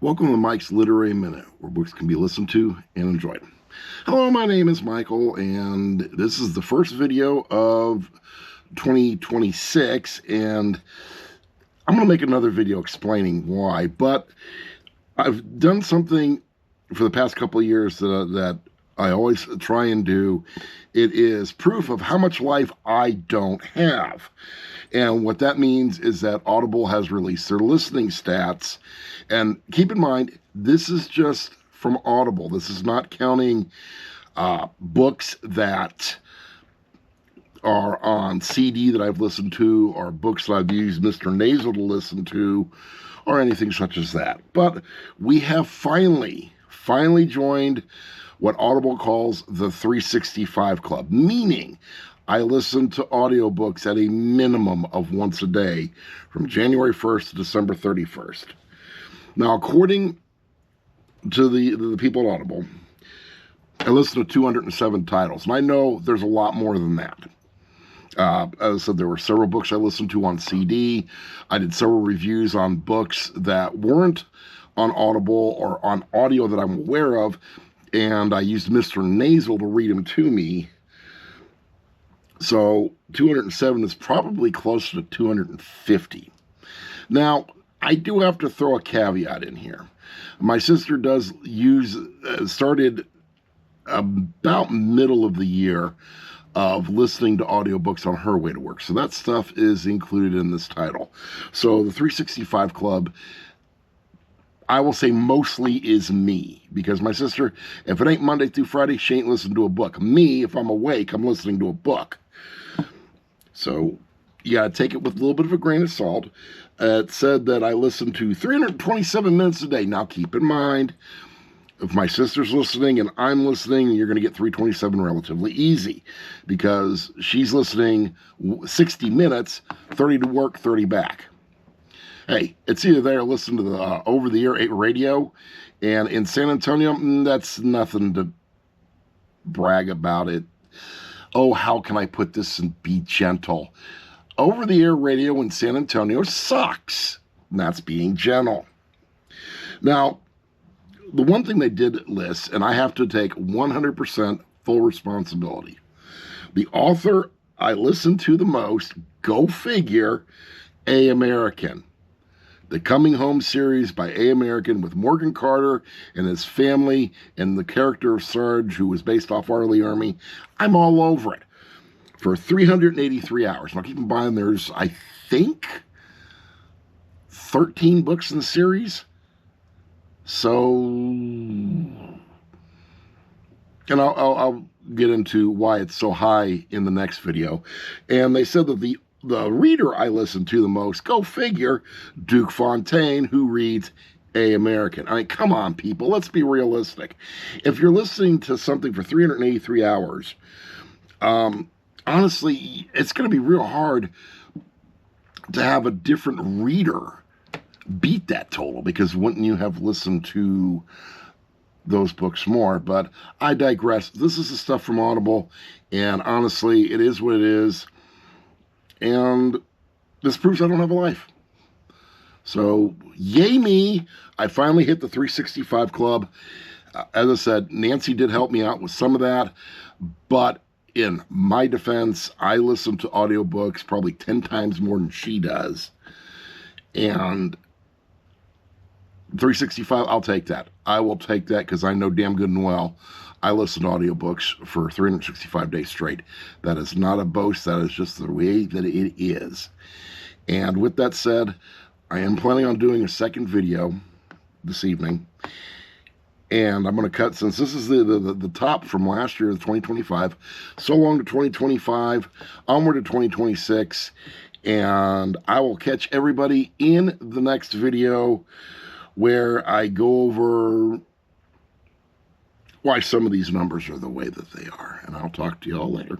Welcome to Mike's Literary Minute, where books can be listened to and enjoyed. Hello, my name is Michael, and this is the first video of 2026, and I'm going to make another video explaining why, but I've done something for the past couple of years that I always try and do. It is proof of how much life I don't have. And what that means is that Audible has released their listening stats. And keep in mind, this is just from Audible. This is not counting books that are on CD that I've listened to, or books that I've used Mr. Nasal to listen to, or anything such as that. But we have finally joined what Audible calls the 365 Club, meaning I listen to audiobooks at a minimum of once a day from January 1st to December 31st. Now, according to the people at Audible, I listen to 207 titles, and I know there's a lot more than that. As I said, there were several books I listened to on CD. I did several reviews on books that weren't on Audible or on audio that I'm aware of, and I used Mr. Nasal to read them to me. So 207 is probably closer to 250. Now, I do have to throw a caveat in here. My sister does started about middle of the year of listening to audiobooks on her way to work. So that stuff is included in this title. So the 365 Club, I will say mostly is me, because my sister, if it ain't Monday through Friday, she ain't listening to a book. Me, if I'm awake, I'm listening to a book. So you gotta take it with a little bit of a grain of salt. It said that I listen to 327 minutes a day. Now keep in mind, if my sister's listening and I'm listening, you're going to get 327 relatively easy, because she's listening 60 minutes, 30 to work, 30 back. Hey, it's either there or listen to the over-the-air radio, and in San Antonio, that's nothing to brag about it. Oh, how can I put this and be gentle? Over-the-air radio in San Antonio sucks, and that's being gentle. Now, the one thing they did list, and I have to take 100% full responsibility. The author I listen to the most, go figure, A. American. The Coming Home series by A. American with Morgan Carter and his family and the character of Sarge, who was based off R. Lee Ermey. I'm all over it for 383 hours. Now keep in mind, there's, I think, 13 books in the series. So, and I'll get into why it's so high in the next video. And they said that the reader I listen to the most, go figure, Duke Fontaine, who reads A. American. I mean, come on, people, let's be realistic. If you're listening to something for 383 hours, honestly, it's going to be real hard to have a different reader beat that total, because wouldn't you have listened to those books more? But I digress. This is the stuff from Audible, and honestly, it is what it is, and this proves I don't have a life. So yay me, I finally hit the 365 Club. As I said, Nancy did help me out with some of that, but in my defense, I listen to audiobooks probably 10 times more than she does, and 365, I'll take that. I will take that, because I know damn good and well I listen to audiobooks for 365 days straight. That is not a boast. That is just the way that it is. And with that said, I am planning on doing a second video this evening. And I'm going to cut, since this is the top from last year, 2025, so long to 2025, onward to 2026. And I will catch everybody in the next video, where I go over why some of these numbers are the way that they are. And I'll talk to y'all later.